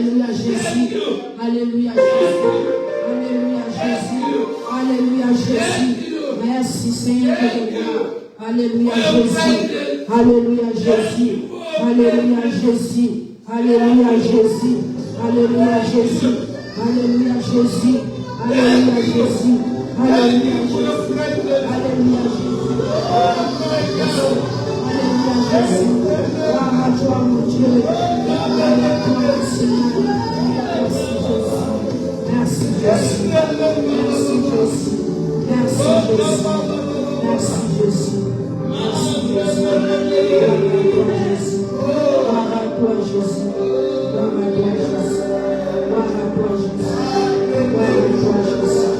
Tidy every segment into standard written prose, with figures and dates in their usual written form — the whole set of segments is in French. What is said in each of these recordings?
Alléluia Jésus. Alléluia Jésus. Alléluia Jésus. Alléluia Jésus. Merci Seigneur de gloire. Alléluia Jésus. Alléluia Jésus. Alléluia Jésus. Alléluia Jésus. Alléluia Jésus. Alléluia Jésus. Alléluia Jésus. Alléluia Jésus. Alléluia Jésus. Alléluia Jésus. Gloire à toi mon Dieu. Gloire à toi mon Seigneur. Merci Jésus. Merci Jésus. Merci Jésus. Merci Jésus. Merci Jésus. Gloire à toi Jésus. Gloire à toi Jésus. Gloire à toi Jésus. Gloire à toi Jésus.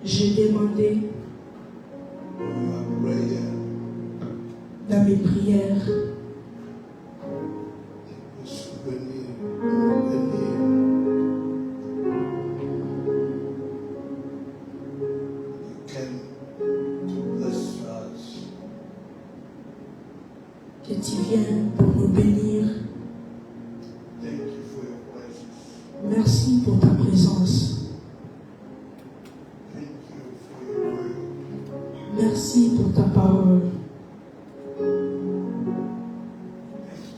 J'ai demandé dans mes prières que tu viens pour nous bénir. Thank you for your presence. Merci pour ta présence. Thank you for your word. Merci pour ta parole. Thank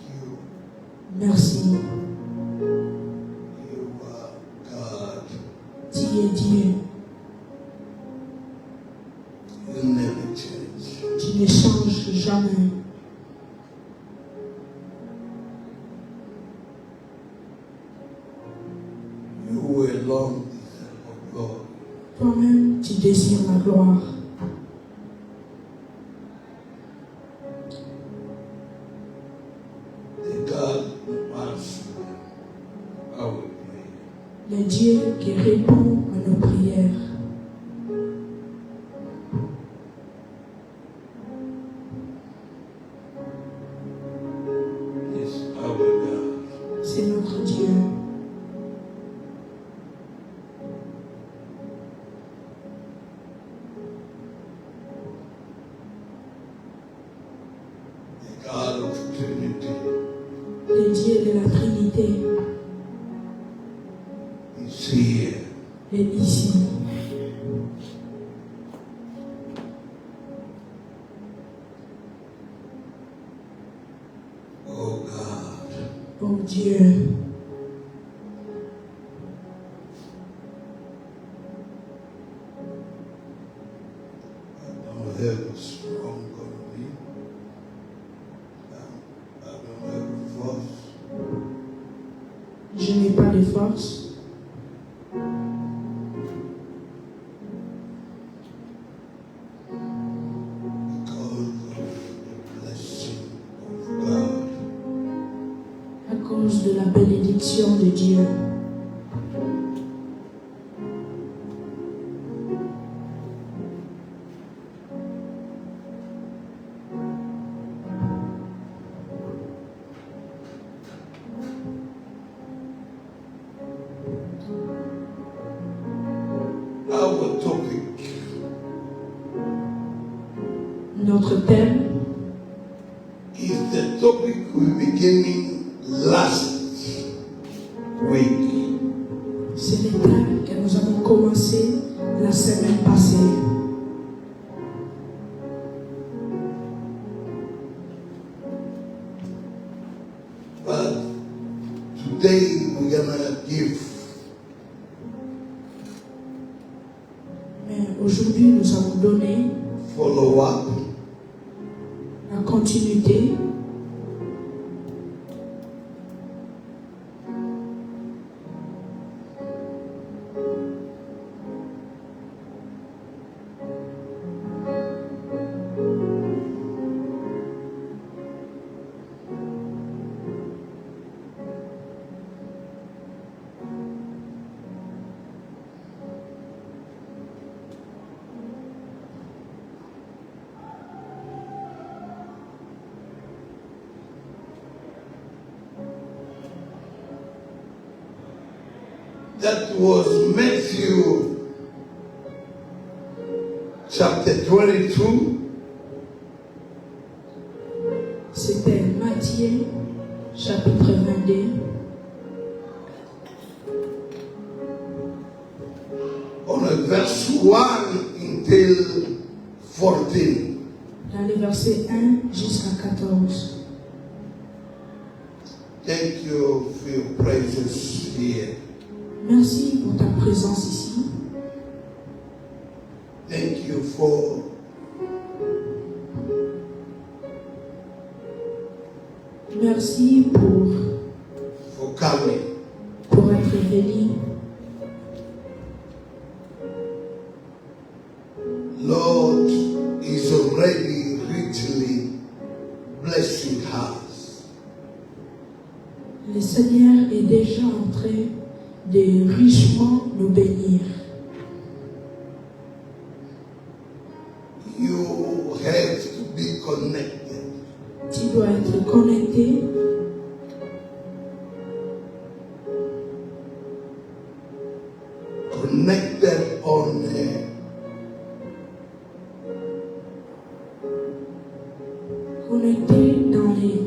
you. Merci. You are God. Tu es Dieu. You never change. Tu ne changes jamais. You alone deserve glory. Toi-même, tu désires la gloire. The God who answers our prayer. Le Dieu qui répond à nos prières. Is our God. C'est notre Dieu. The God of Trinity Le Dieu de la Trinité is here. est ici. Oh God. Oh Dieu, I don't have a strong body. I don't have a force. je n'ai pas de force. Because of the blessing of God. À cause de la bénédiction de Dieu. Our topic Notre thème is the topic we beginning last week. c'est le thème que nous avons commencé la semaine passée. But today we're gonna give Mais aujourd'hui, nous allons donner follow-up la continuité that was Matthew chapter 22, C'était Matthieu, chapitre 22, on a verse 1 until 14. dans les versets 1 jusqu'à 14. Thank you for your presence here. Merci pour ta présence ici. Thank you for Merci coming. pour être venu. Lord is already richly blessing us. Le Seigneur est déjà en train de richement nous bénir. You have to be connected. Tu dois être connecté, Connected on connectés dans les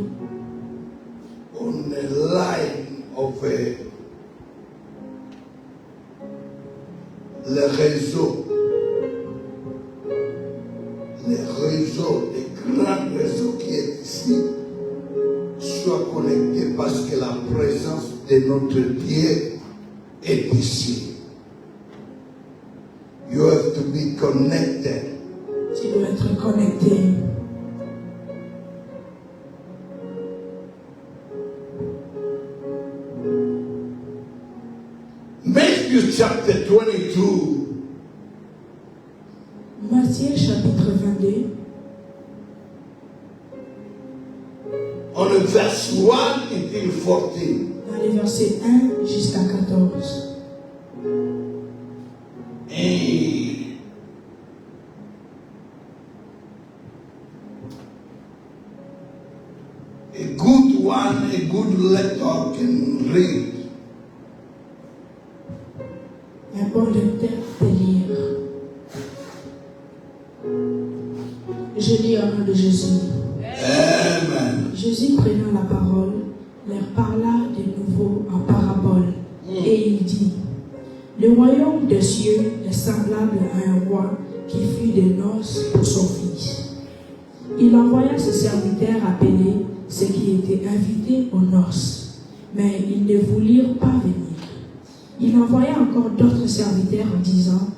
on a line of le réseau, les grands réseaux qui est ici, soient connectés parce que la présence de notre Dieu est ici. You have to be connected. Tu dois être connecté. Matthew chapter 22, Matthieu chapitre 22, on the verse 1 until 14. dans les versets 1 jusqu'à 14. A good one, a good lector can read. Un bon lecteur peut lire. Je lis au nom de Jésus. Amen. Jésus prenant la parole, leur parla de nouveau en parabole, et il dit, le royaume des cieux est semblable à un roi qui fit des noces pour son fils. Il envoya ses serviteurs appeler ceux qui étaient invités aux noces, mais ils ne voulurent pas venir. Il envoya encore d'autres serviteurs en disant,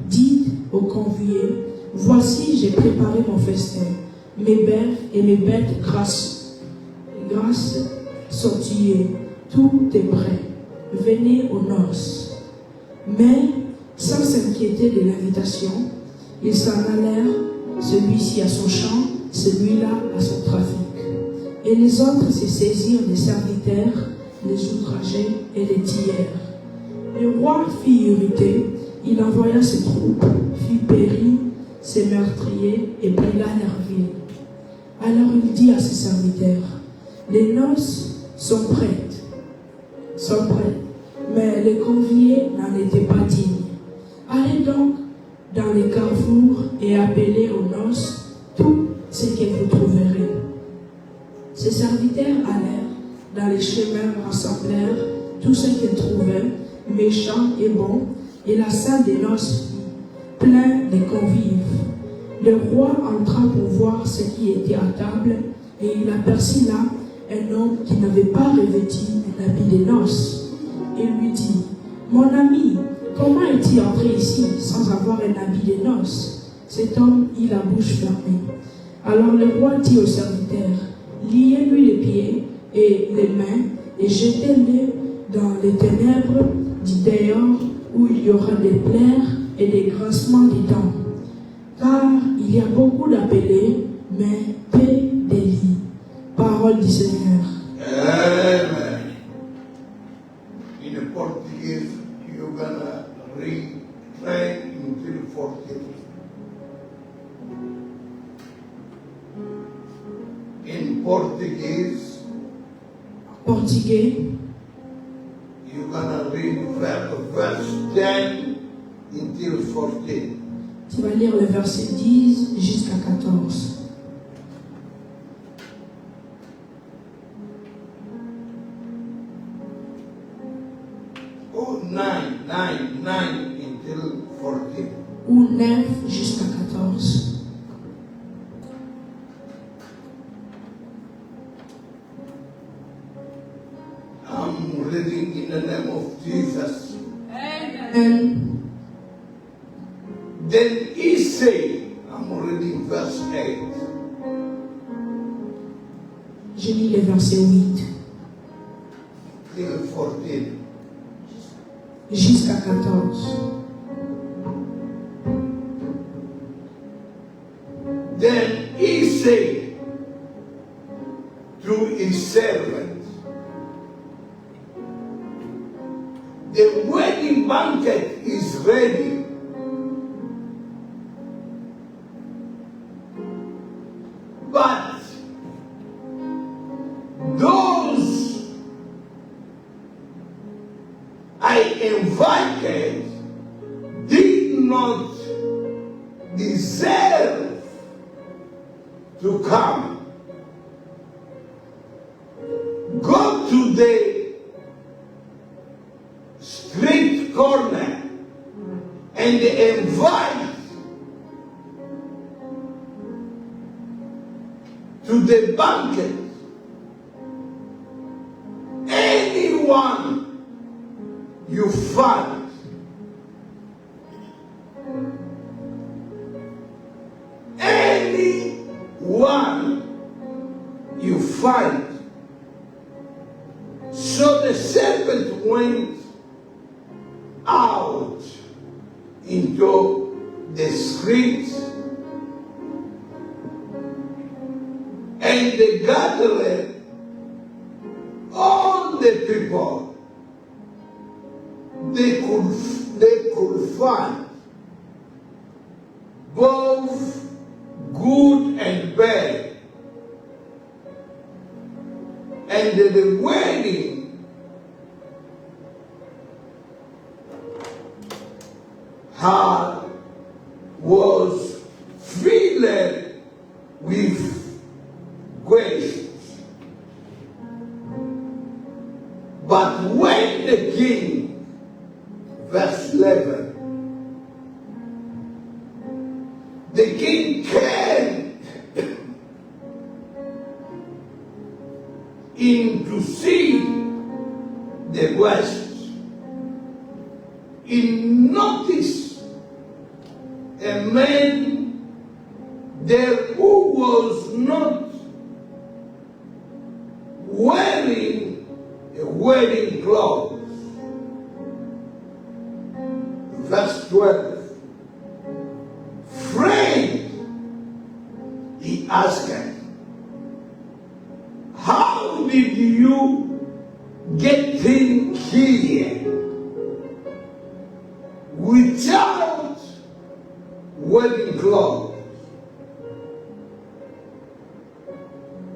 dites aux conviés, voici j'ai préparé mon festin, mes bœufs et mes bêtes grasses sont tuées, tout est prêt, venez aux noces. Mais, sans s'inquiéter de l'invitation, ils s'en allèrent, celui-ci à son champ, celui-là à son trafic. Et les autres se saisirent des serviteurs, les outrageaient et les tuèrent. Le roi fit irriter, il envoya ses troupes, fit périr ses meurtriers et brûla leur ville. Alors il dit à ses serviteurs, les noces sont prêtes, mais les conviés n'en étaient pas dignes. Allez donc dans les carrefours et appelez aux noces tout ce que vous trouverez. Ses serviteurs allèrent dans les chemins, rassemblèrent tout ce qu'ils trouvaient, méchants et bons, et la salle des noces fut pleine de convives. Le roi entra pour voir ce qui était à table, et il aperçut là un homme qui n'avait pas revêtu un habit de noces. Il lui dit, mon ami, comment est-il entré ici sans avoir un habit de noces? Cet homme eut la bouche fermée. Alors le roi dit aux serviteurs, liez-lui les pieds et les mains et jetez-le dans les ténèbres du dehors où il y aura des pleurs et des grincements des dents. Car il y a beaucoup d'appelés, mais peu d'élus. Parole du Seigneur. Amen. In Portuguese, you're gonna read 10 until 14. In Portuguese, Portugais, you're gonna read verse 10 until 14. tu vas lire le verset 10 jusqu'à 14. Oh, 9 until 14. Ou 9 jusqu'à 14. I'm reading in the name of Jesus. Amen. Then he said, I'm reading verse 8. Je lis le verset 8 Till 14. jusqu'à 14. Then he said to his servant, the wedding banquet is ready, but those I invited did not deserve to come. the street corner and invite to the banquet anyone you find. Anyone you find. So the serpent went out into the streets and they gathered all the people they could find, both good and bad. And the wedding was filled with guests. But when the king, verse 11, the king came in to see the guests, he noticed a man there who was not wearing a wedding clothes. Verse 12. Friend, he asked him, how did you get in here without wedding clothes?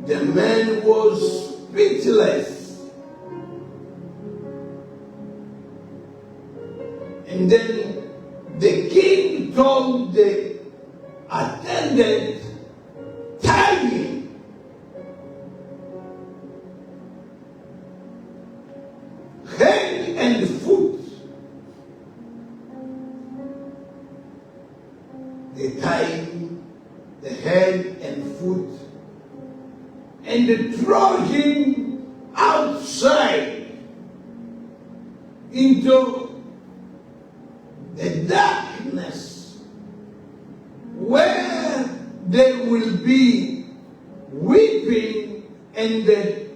The man was speechless. And then the king told the attendant, tie him. Head and foot. They tied him, the head and foot, and they throw him outside into the darkness where there will be weeping and the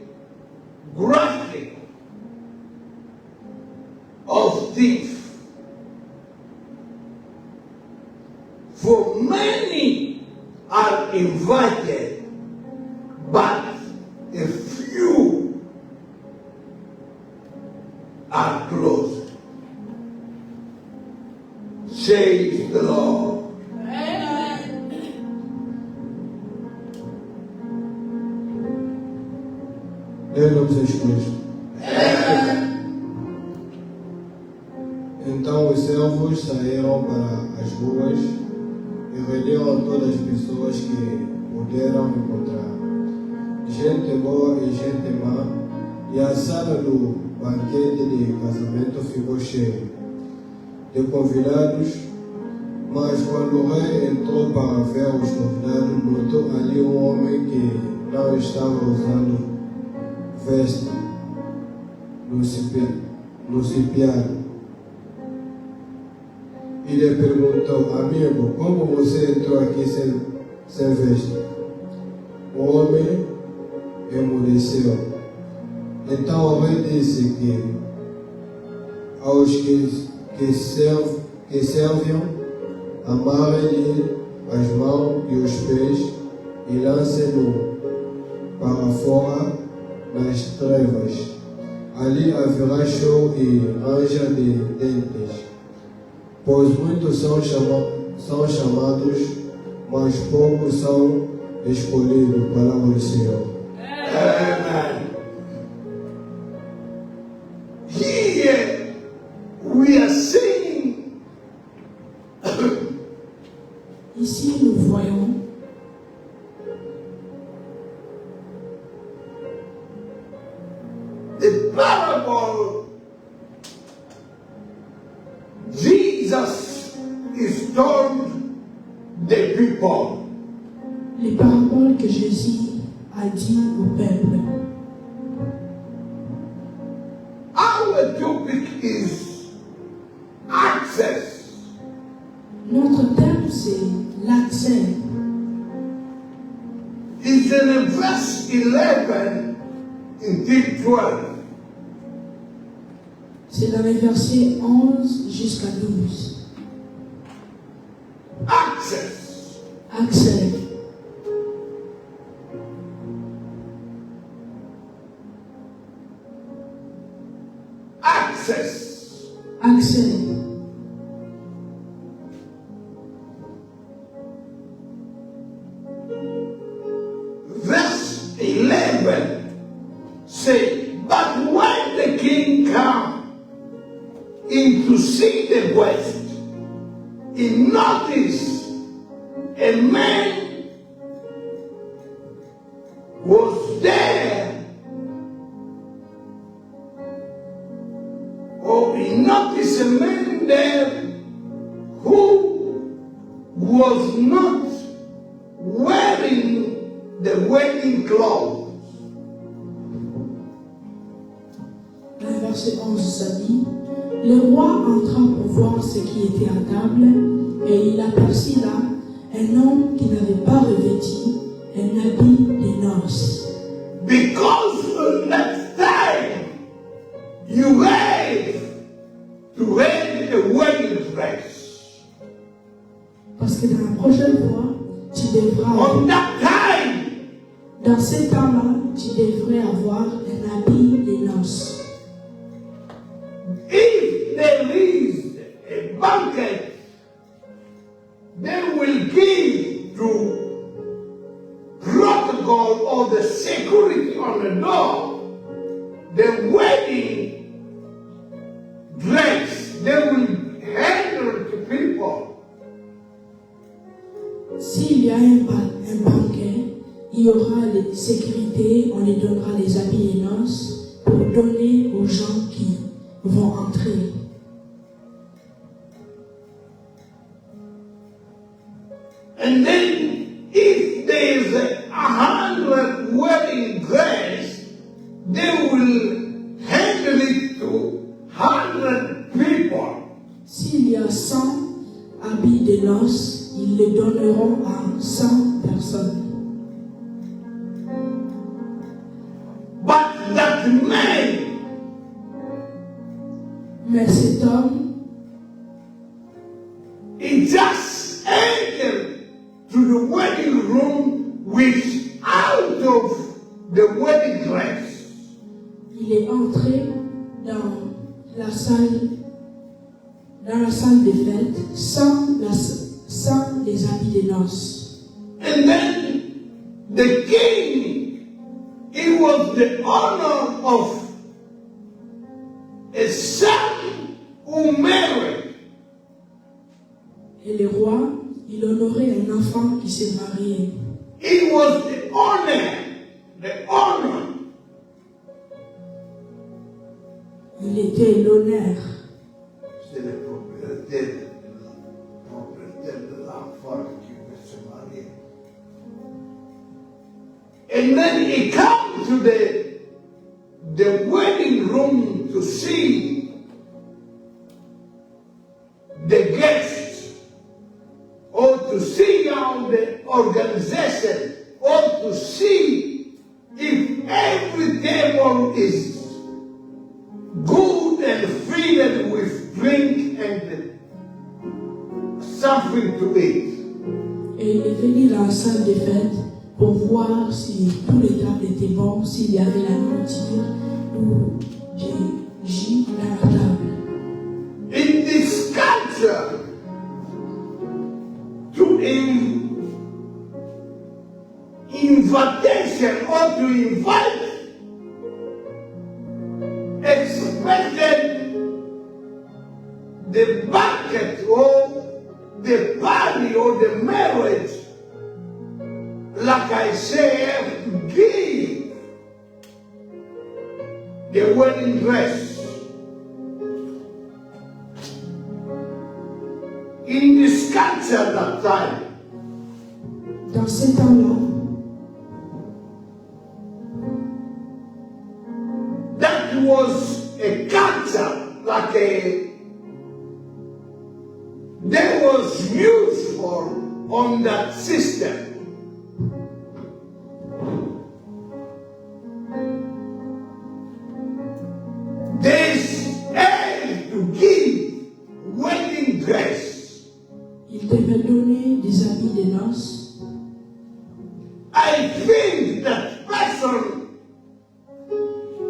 grinding of teeth. For many are invited, but a few are closed. Says the Lord. Em nome de Jesus Cristo. Então os servos saíram para as ruas e reuniram todas as pessoas que puderam encontrar, gente boa e gente má, e a sala do banquete de casamento ficou cheia de convidados. Mas quando o rei entrou para ver os convidados, notou ali um homem que não estava usando veste no cipiado. E lhe perguntou: amigo, como você entrou aqui sem veste? O homem emudeceu. Então o rei disse que aos que servem, amarrem-lhe as mãos e os pés e lancem-no para fora nas trevas. Ali haverá choro e ranger de dentes, pois muitos são chamados, mas poucos são escolhidos. Palavra do Senhor. Amen. Here we are seeing Ici, nous voyons the parable Jesus is told the people. Les paraboles que Jésus a dit au peuple. Our topic is access. Notre thème, c'est l'accès. It's in verse 11 until 12. C'est dans les versets 11 jusqu'à 12. Access. Accès. Access. Accès. Verse 11 say, but when the king came in to see the west, he noticed a man was there, or he noticed a man there who was not wearing the wedding clothes. Dans le verset 11, ça dit, le roi entra pour voir ce qui était à table, et il aperçut là un homme qui n'avait pas revêtu un habit de noces. Because next time you have to have a wedding dress. Parce que dans la prochaine fois, tu devras, On that time, dans ce temps-là, tu devrais avoir un habit de noces. if there is a banquet, they will give to protocol or the security on the door the wedding dress. They will handle to people. S'il y a un banquet, il y aura les sécurités, on les donnera les habits de noces pour donner aux gens qui vont entrer. And then if there is 100 wedding dress, they will handle it to 100 people. S'il y a 100 habits de noces, ils les donneront à 100 personnes. But that man, Mais cet homme, he just entered to the wedding room without of the wedding dress. il est entré dans la salle des fêtes sans les habits de noces. And then the king, he was the honor of a son who married. Et le roi, il honorait un enfant qui s'est marié. It was the honor. Il était l'honneur. C'est le propriétaire de l'enfant qui veut se marier. And then he comes to the wedding room to see the guests, or to see how the organization, or to see if every table is good and filled with drink and something to eat. Et il est venu dans la salle des fêtes pour voir si tous les tables étaient bons, s'il y avait la nourriture ou des jus à la table. In this culture, to invitation or to invite expected the banquet or the party or the marriage, like I say, have to give the wedding dress. In this culture at that time, Dans ces temps-là, that was a culture like there was used for on that system. There's air to give wedding dress. il devait donner des habits de noces. I think that person,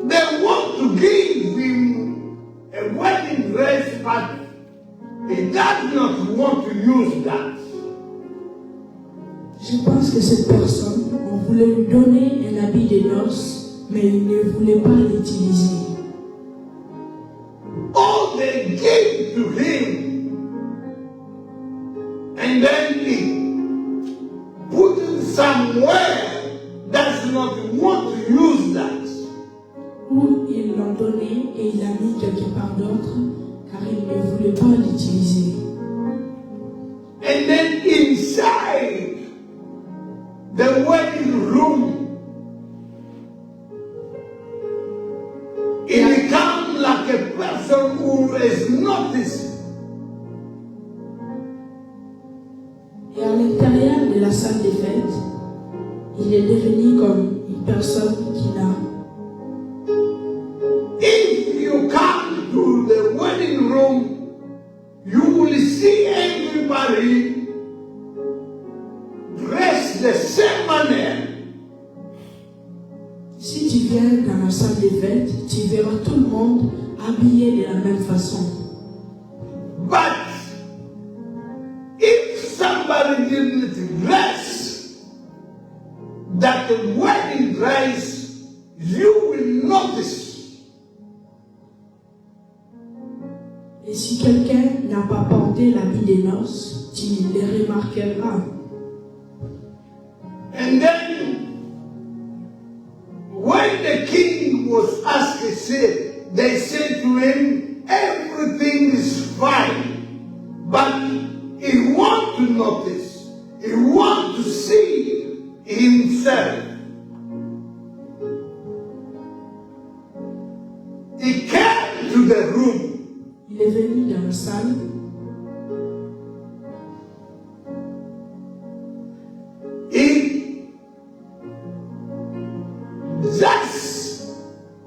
they want to give him a wedding dress, but he does not want to use that. Je pense que cette personne, on voulait lui donner un habit de noces, mais il ne voulait pas l'utiliser. All they give to him, and then he put it somewhere, does not want to use that. Ou ils l'ont donné et il l'a mis quelque part d'autre, car il ne voulait pas l'utiliser. And then inside the wedding room, it becomes like a person who is noticed. Et à l'intérieur de la salle des fêtes, il est devenu comme une personne qui n'a. If you come to the wedding room, you will see everybody dressed the same manner. Si tu viens dans la salle des fêtes, tu verras tout le monde habillé de la même façon. But if somebody didn't dress that the wedding dress, you will notice. Et si quelqu'un n'a pas porté l'habit des noces, tu le remarqueras. And then, when the king was asked, they said to him, everything is fine, but he wants to notice, he wants to see himself. He came to the room. Il est venu dans la salle. Just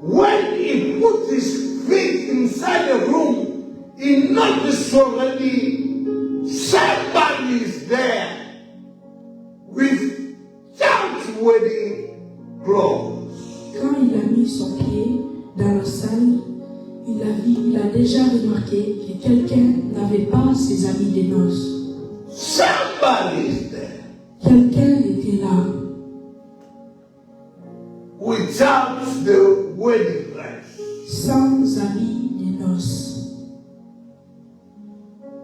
when he put his feet inside the room, he noticed already somebody is there with just wedding clothes. Quand il a mis son pied dans la salle, il a déjà remarqué que quelqu'un n'avait pas ses habits de noces. Somebody is there Quelqu'un était là, without the wedding dress. sans habits de noces.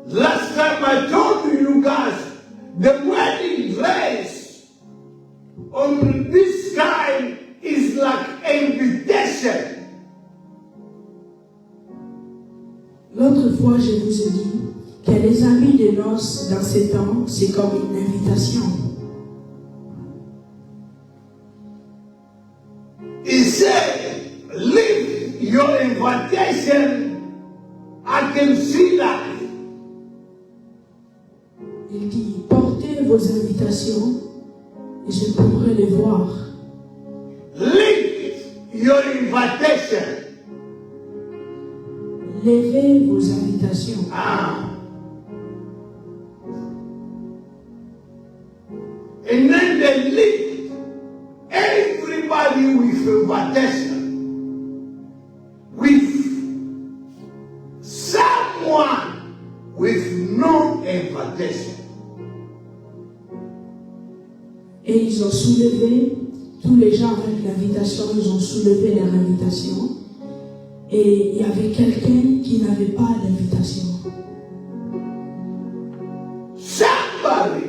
Last time I told you guys, the wedding dress on this kind is like an invitation. L'autre fois, je vous ai dit que les habits de noces dans ces temps, c'est comme une invitation. He said, leave your invitation. I can see that. Il dit, portez vos invitations et je pourrai les voir. Leave your invitation. Levez vos invitations. And then they leave everybody with invitation. With someone with no invitation. Et ils ont soulevé, tous les gens avec l'invitation, ils ont soulevé leur invitation. Et il y avait quelqu'un qui n'avait pas d'invitation. Somebody.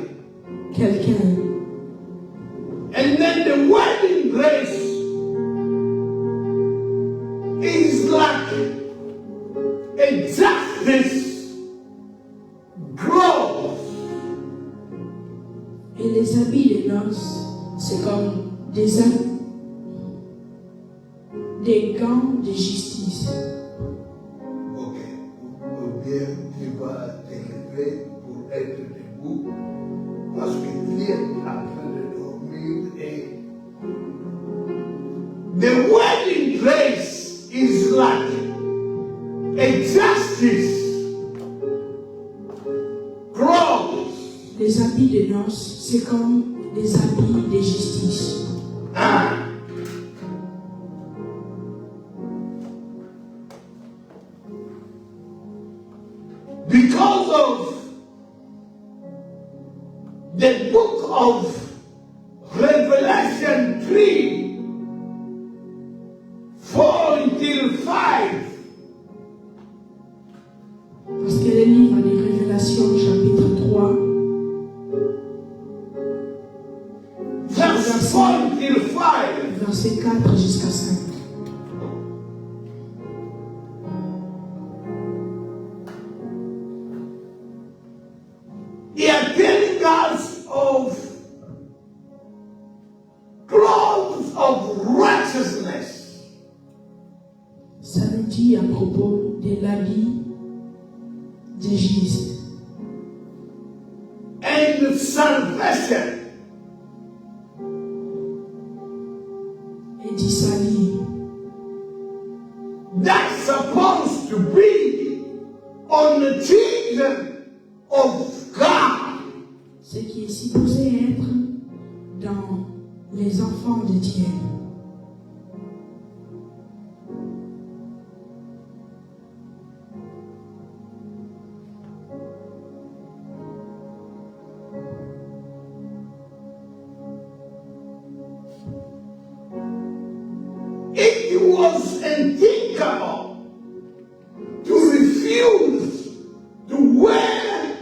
Quelqu'un. And then the wedding dress des gants de justice. Ok. Ou bien tu vas te lever pour être debout parce que tu es en train de dormir et the wedding dress is like a justice clothes. Les habits de noces, c'est comme des habits de justice. Because of the book of Revelation 3, 4 until 5, Parce que le livre des Révélations, chapitre 3, verse 4 until 5, verset 4 jusqu'à 5. they are telling us of clothes of righteousness. Ça nous dit à propos de l'habit des justes And salvation. et du salut. That's supposed to be on the children of God. Ce qui est supposé être dans les enfants de Dieu. It was unthinkable to refuse to wear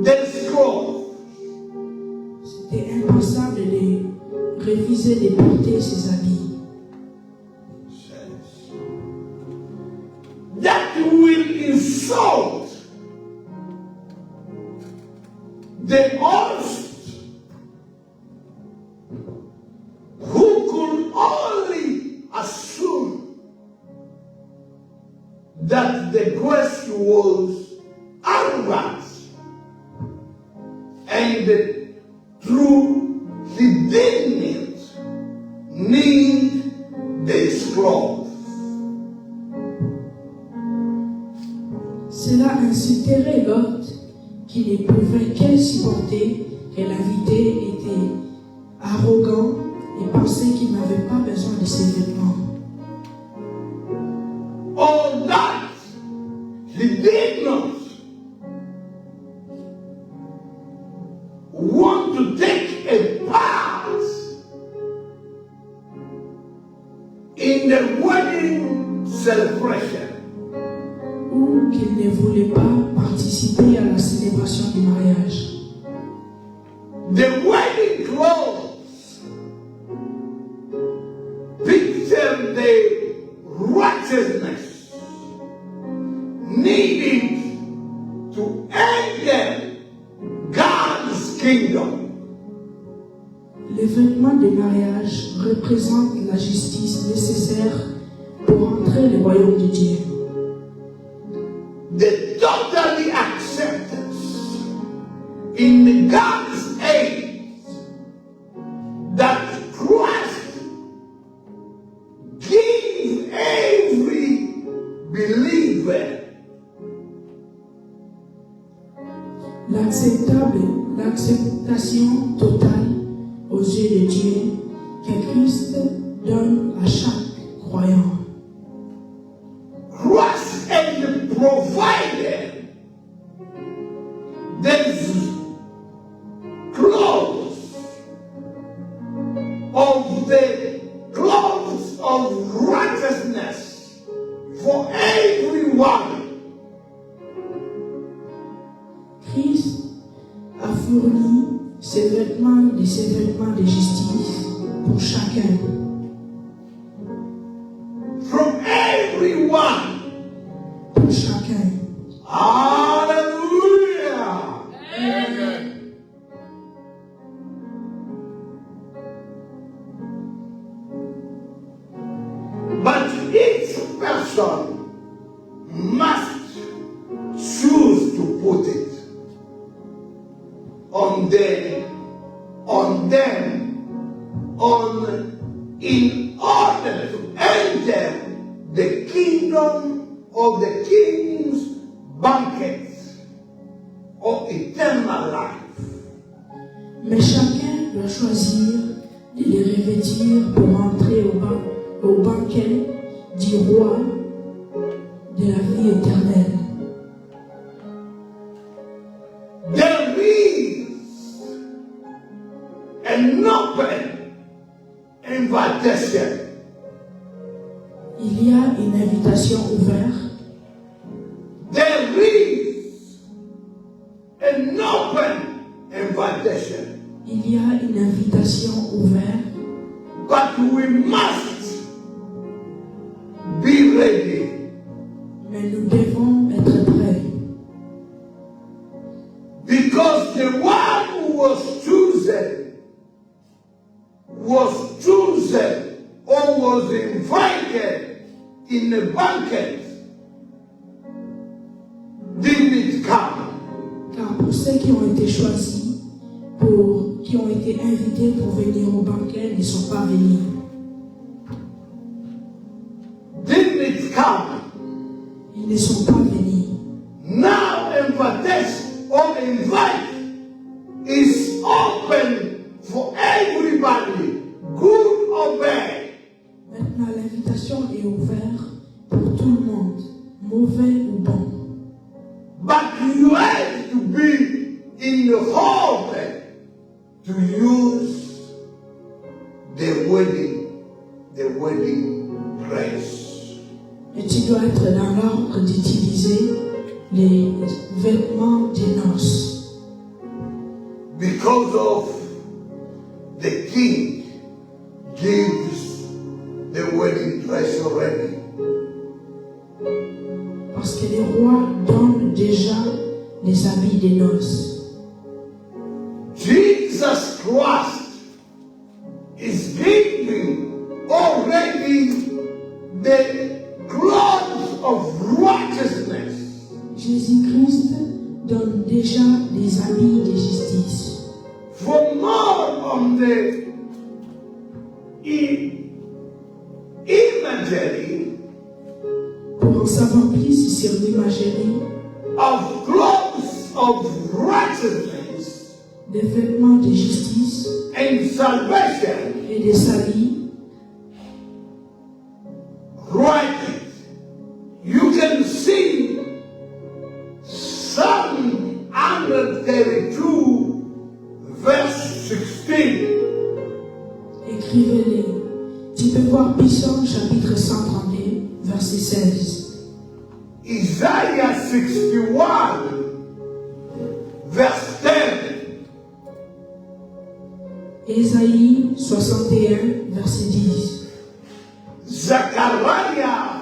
this cloth. C'était impensable de refuser de porter ces habits. That will insult the host who could only assume that the quest was arrogant and through he didn't need this cloth. Cela insulterait l'hôte qui ne pouvait que supporter que l'invité était arrogant et pensait qu'il n'avait pas besoin de ses vêtements. Or that he did not want to take a part in the wedding celebration. Ou qu'il ne voulait pas participer à la célébration du mariage. The wedding clothes picture the righteousness needed to enter God's kingdom. Les vêtements de mariage représentent la justice nécessaire pour entrer le royaume de Dieu. The totally acceptance in God's age that Christ gives every believer l'acceptation totale aux yeux de Dieu que Christ donne à chaque croyant. Christ has provided these clothes of righteousness for everyone. Christ a fourni ses vêtements de justice pour chacun. From everyone. Pour chacun. Hallelujah. person must choose to put it on in order to enter the kingdom of the king's banquet of eternal life. Mais chacun doit choisir de les revêtir pour entrer au banquet du roi de la vie éternelle. There is an open invitation. Il y a une invitation ouverte. There is an open invitation. Il y a une invitation ouverte. But we must be ready. Mais nous devons être prêts. Because the one who was chosen or was invited in a banquet didn't come. Car pour ceux qui ont été choisis, qui ont été invités pour venir au banquet, ne sont pas venus. Didn't come. Ils ne sont pas venus. Now invitation or invite is open for everybody, good or bad. Maintenant, l'invitation est ouverte pour tout le monde, mauvais ou bon. But you have to be in the hall to use the wedding dress. Et tu dois être dans l'ordre d'utiliser les vêtements des noces. Because of the king gives the wedding dress already. Parce que les rois donnent déjà les habits des noces. Jesus Christ is giving already the clothes of righteousness. Jésus-Christ donne déjà les habits de justice. For more on the imagery Pour en savoir plus sur l'imagerie of clothes of righteousness des vêtements de justice and salvation, et des salis, right? You can see Psalm 132, verse 16. écrivez-les. Tu peux voir Psaume chapitre 132, verset 16. Isaiah 61, verse 10. Ésaïe 61, verset 10. Zechariah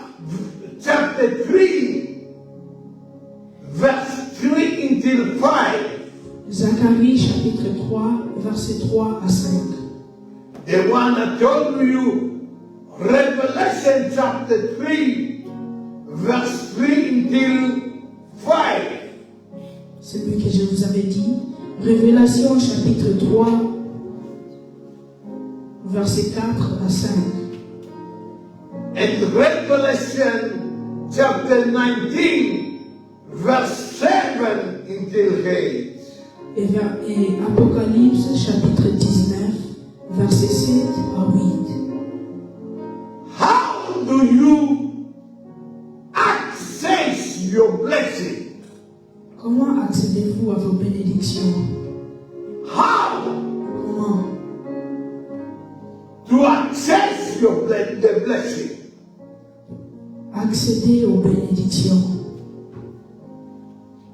chapter 3, verse 3 until 5. Zacharie chapitre 3, verset 3 à 5. The one I told you, Revelation chapter 3, verse 3 until 5. Celui que je vous avais dit, Révélation chapitre 3, verset 4 à 5. And Revelation chapter 19, verse 7 until 8. Et Apocalypse chapitre 19, verset 7 à 8. How do you access your blessing? Comment accédez-vous à vos bénédictions? How Comment? to access the blessing? Accéder aux bénédictions.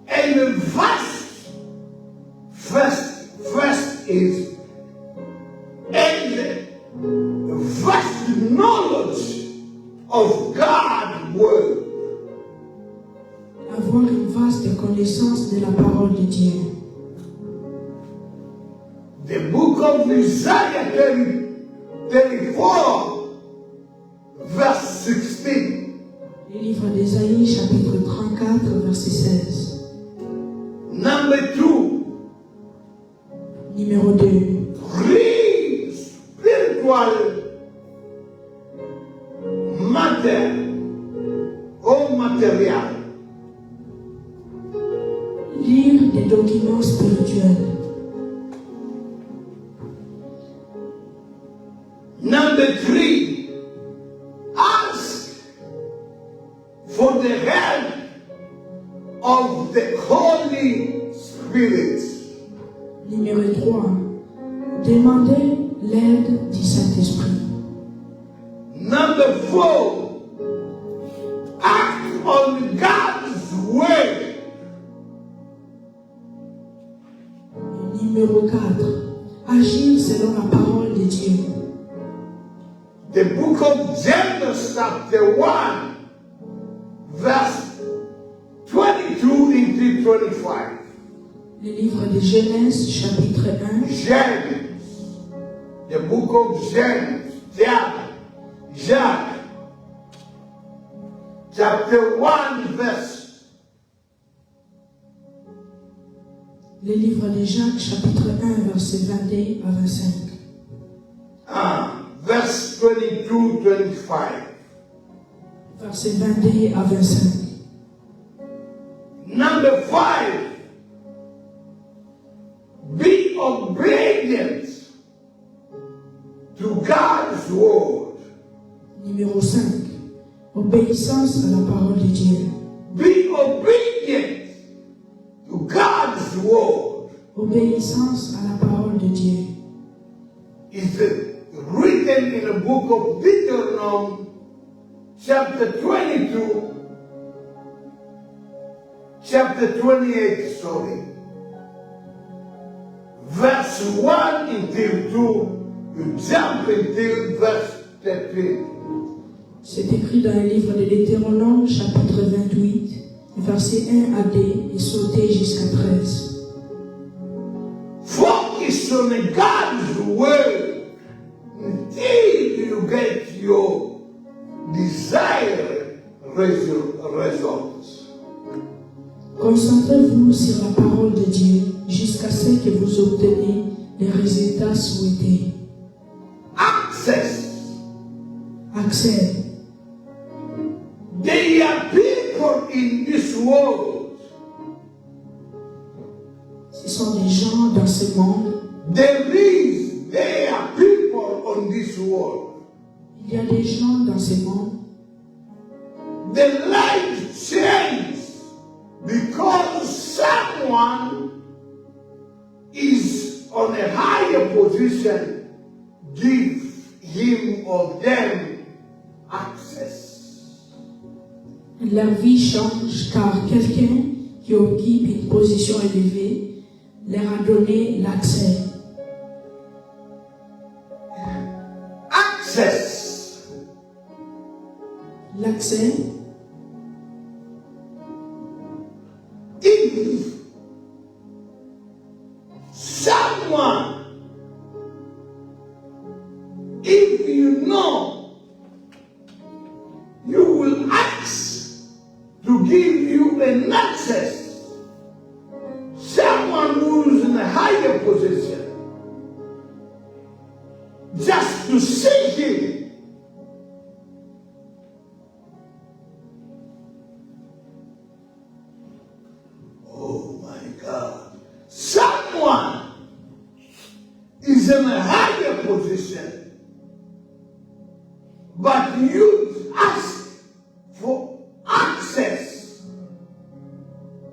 And the first is and the vast knowledge of God's word. Avoir une vaste connaissance de la parole de Dieu. The book of Isaiah 34, verse 16. Le livre d'Ésaïe, chapitre 34, verset 16. Number 2, Numéro 2. read spiritual matter or material. Lire des documents spirituels. Number 3, ask for the help of the Holy Spirit. Numéro 3. Demandez l'aide du Saint-Esprit. Number 4, act on God's word. Numéro 4. Agir selon la parole de Dieu. The book of Genesis chapter 1, verse 22 into 25. Le livre de Genèse, chapitre 1. Genesis, the book of Genesis, Jacques, chapter 1, verse. Le livre de Jacques, chapitre 1, verset 22 à 25. Verse 22, 25. Verset 22 à 25. Number 5, be obedient to God's word. Numéro 5. Obéissance à la parole de Dieu. Be obedient to God's word. Obéissance à la parole de Dieu. It's written in the book of Deuteronomy, chapter 22, chapter 28, verse 1 until 2, you jump until verse 13. C'est écrit dans le livre de Deutéronome, chapitre 28, versets 1 à 2 et sautez jusqu'à 13. Focus on God's word until you get your desired results. Concentrez-vous sur la parole de Dieu jusqu'à ce que vous obtenez les résultats souhaités. Accès. There are people in this world. Ce sont des gens dans ce monde. There are people on this world. Il y a des gens dans ce monde. The life changes because someone is on a higher position, give him or them access. Leur vie change car quelqu'un qui occupe une position élevée leur a donné l'accès. Access. L'accès. If someone, if you know, you will ask to give you an access, someone who's in a higher position, just to see him. Oh my God. Someone is in a higher position, but you ask for access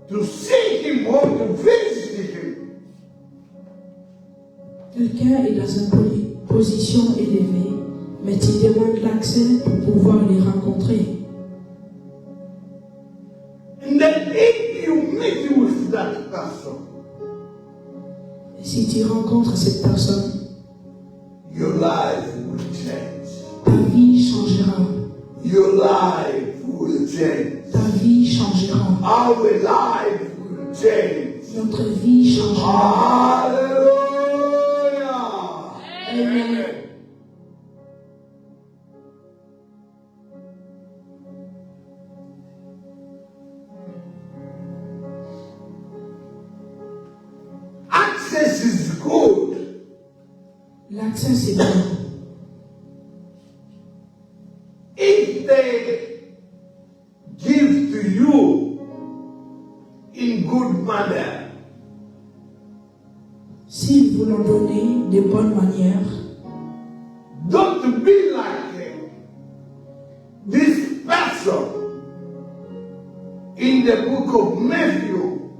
to see him or to visit him. Quelqu'un est dans une position élevée, mais tu demandes l'accès pour pouvoir les rencontrer. And then if you meet with that person, Et si tu rencontres cette personne, your life will change. ta vie changera. Your life will change. Ta vie changera. Our life will change. Notre vie changera. Hallelujah. Amen. accès, c'est bon. If they give to you in good manner, S'ils vous l'ont donné de bonnes manières, don't be like this person in the book of Matthew,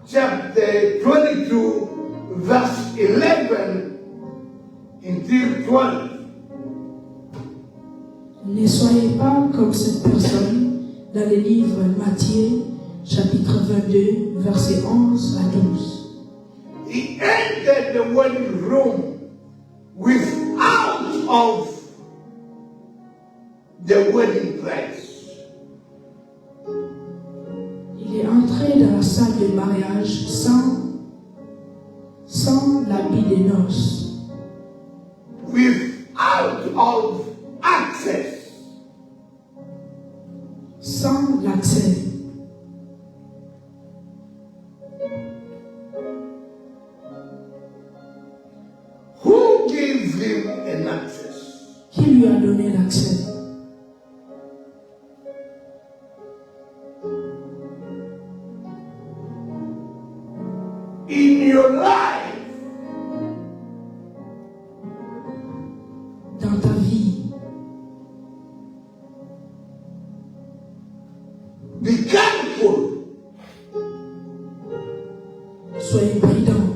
chapter 22, verse 11 until 12. ne soyez pas comme cette personne dans le livre Matthieu, chapitre 22, versets 11 à 12. He entered the wedding room without of the wedding dress. Il est entré dans la salle de mariage sans l'habit des noces, Without of access. sans l'accès. Who gave him an access? Qui lui a donné l'accès? In your life, Dans ta vie, be careful. soyez prudents.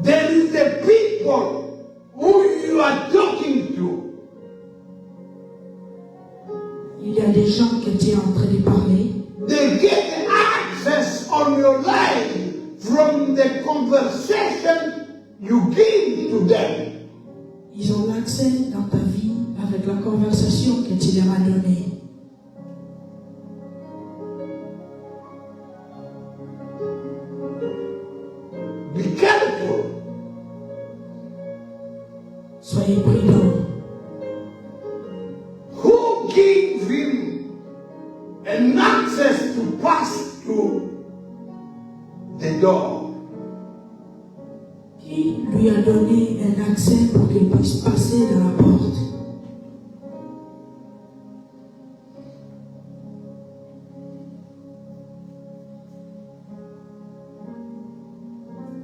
There is the people who you are talking to. Il y a des gens que tu es en train de parler. They get access on your life from the conversation you give to them. Ils ont l'accès dans ta vie avec la conversation que tu leur as donnée. Be careful. Soyez prudents. Who gave him an access to pass through the door? Qui lui a donné un accès pour qu'il puisse passer dans la porte?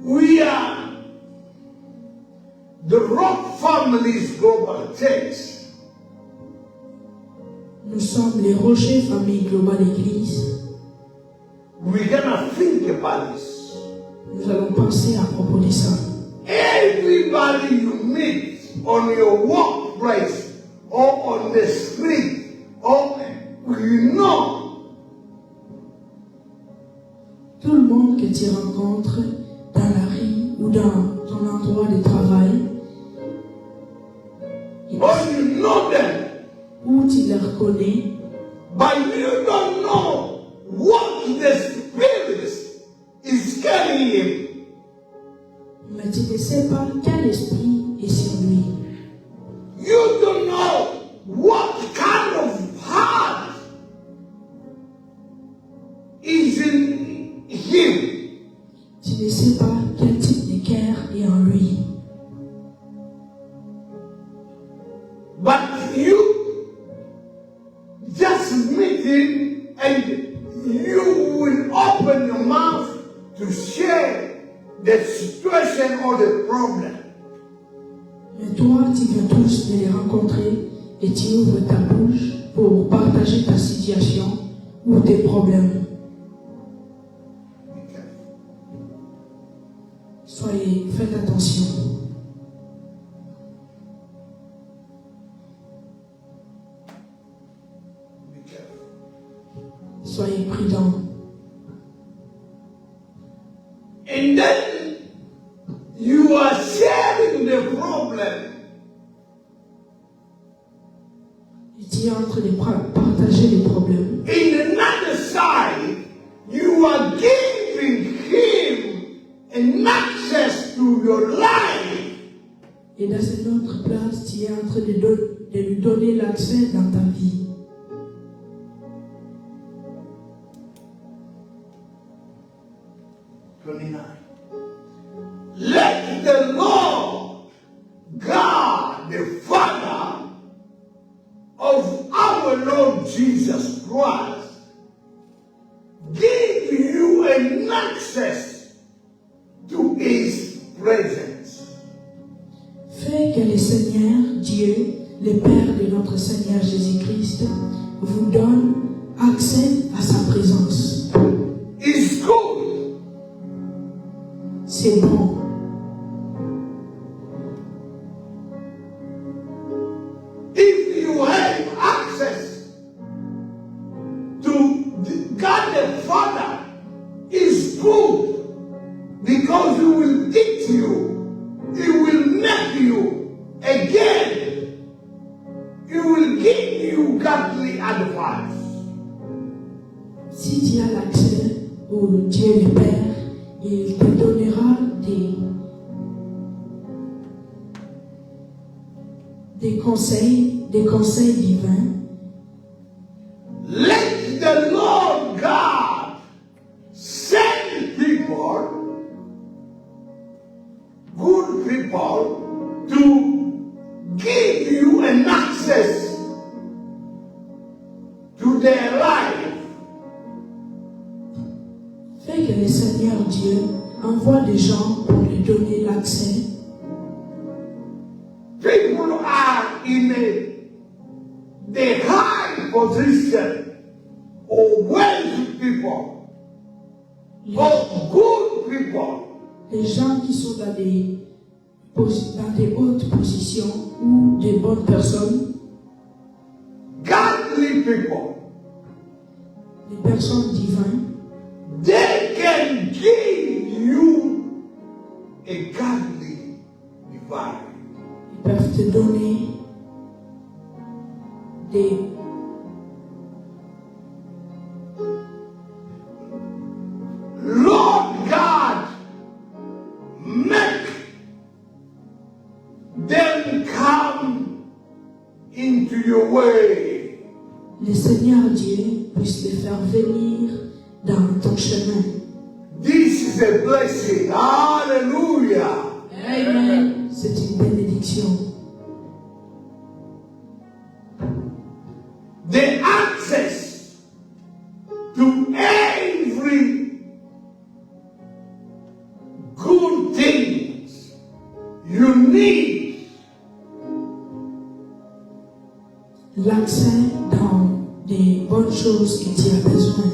We are the Rock Families Global Church. Nous sommes les Rochers Famille Globale Église. We're gonna think about this. Nous allons penser à propos de ça. Everybody you meet on your workplace or on the street or you know, Tout le monde que tu rencontres dans la rue ou dans ton endroit de travail, or you know them, où tu les reconnais, but you don't know what the Spirit is carrying him. mais tu ne sais pas quel esprit est sur lui. You don't know what kind of heart is in him. Tu ne sais pas quel type de cœur est en lui. But you just meet him and you will open your mouth to share the situation or the problem. Mais toi, tu viens tous de les rencontrer et tu ouvres ta bouche pour partager ta situation ou tes problèmes. Faites attention. Soyez prudents. And then you are sharing the problem. Et tu es en train de partager les problèmes. In another side, you are giving him an access to your life. Et dans une autre place, tu es en train de lui donner l'accès dans ta vie. Let the Lord Jesus Christ give you an access to His presence. Fait que le Seigneur Dieu, le Père de notre Seigneur Jésus-Christ, vous donne accès à sa présence. It's good. C'est bon. If you have access to God the Father, is good because He will teach you, He will make you again, He will give you godly advice. Si tu as l'accès au Dieu le Père, il te donnera des conseils divins. Let the Lord God send people, good people, to give you an access to their life. Fait que le Seigneur Dieu envoie des gens pour lui donner l'accès. People are in the high position or wealthy people, or good people. Les gens qui sont dans des hautes positions ou des bonnes personnes, Godly people, des personnes divines, they can give you a godly divine. ils peuvent te donner des Lord God, make them come into your way. Le Seigneur Dieu puisse les faire venir dans ton chemin. This is a blessing. Hallelujah. Amen. C'est une bénédiction. The access to every good things you need. L'accès dans des bonnes choses que tu as besoin.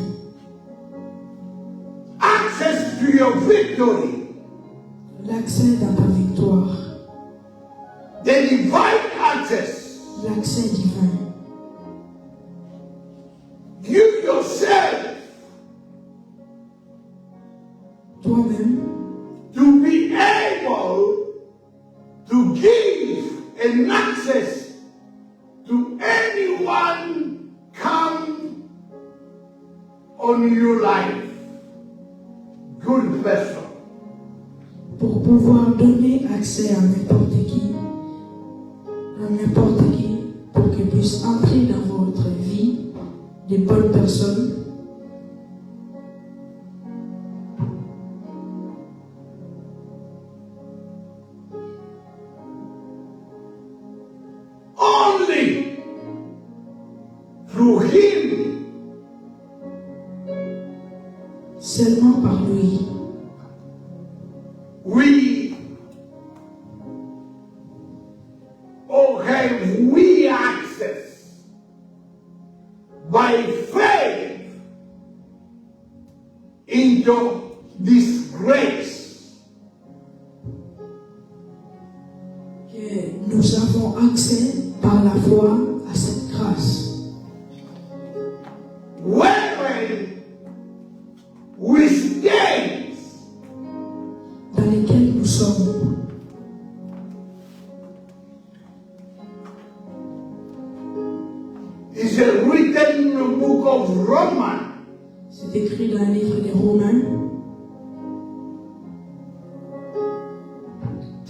Access to your victory. L'accès dans ta victoire. The divine access. L'accès divin. You yourself Toi-même, to be able to give an access to anyone come on your life. Good person. pour pouvoir donner accès à n'importe qui, pour qu'il puisse entrer dans votre vie, des bonnes personnes. Only through Him Seulement par lui, we access by faith into this grace. que nous avons accès par la foi à cette grâce. Wherein we stand Dans lesquelles nous sommes. is written in the book of Romans. C'est écrit dans le livre des Romains.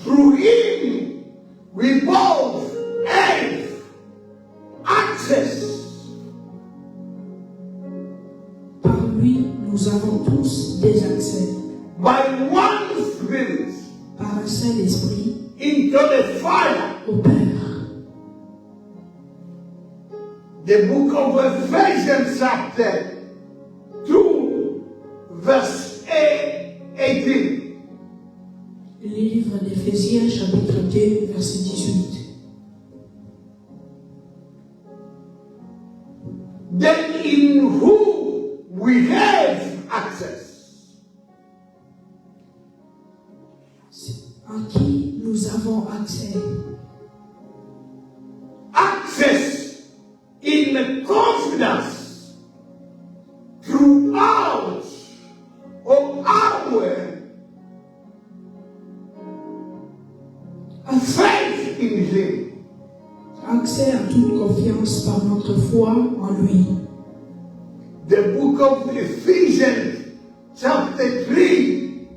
Through Him we both have access Par lui, nous avons tous des accès. by one Spirit Par un seul esprit into the Father. au Père. The book of Ephesians chapter 2 verse 18. Le livre d'Éphésiens chapitre 2 verset 18. Then in whom we have access. En qui nous avons accès. Access in confidence throughout of our faith in Him. Accès à toute confiance par notre foi en lui. The book of Ephesians chapter 3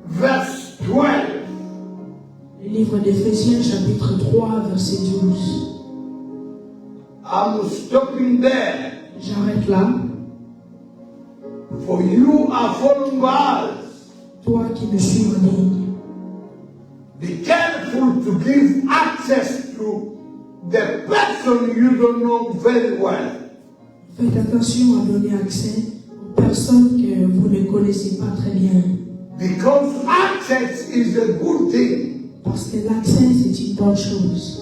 verse 12. Le livre d'Éphésiens chapitre 3 verset 12. I'm stopping there. J'arrête là. For you are following us. Toi qui me suis en ligne. Be careful to give access to the person you don't know very well. Faites attention à donner accès aux personnes que vous ne connaissez pas très bien. Because access is a good thing. Parce que l'accès, c'est une bonne chose.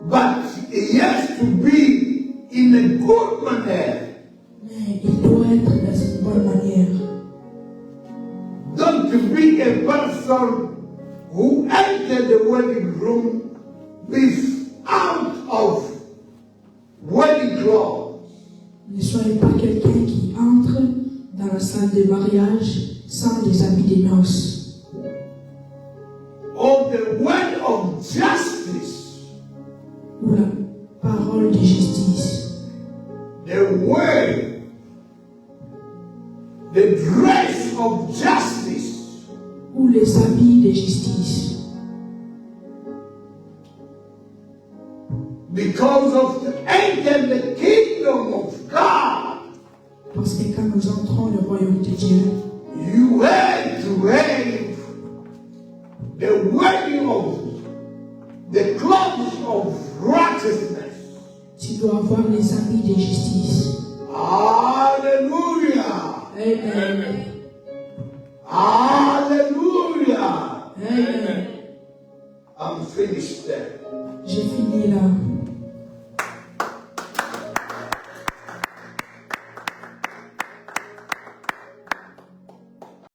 But it has to be in a good manner. Mais il doit être dans une bonne manière. Don't be a person who entered the wedding room without of wedding clothes. Ne soyez pas quelqu'un qui entre dans la salle de mariage sans les habits de noces. Or the word of justice. Ou la parole de justice. The word, the dress of justice. Ou les habits de justice. Because of to enter the kingdom of God, Parce que quand nous entrons dans le royaume de Dieu, you have to have the wedding of the clothes of righteousness. tu dois avoir les habits de justice. Hallelujah. Amen. Hallelujah. Amen. I'm finished there. J'ai fini là.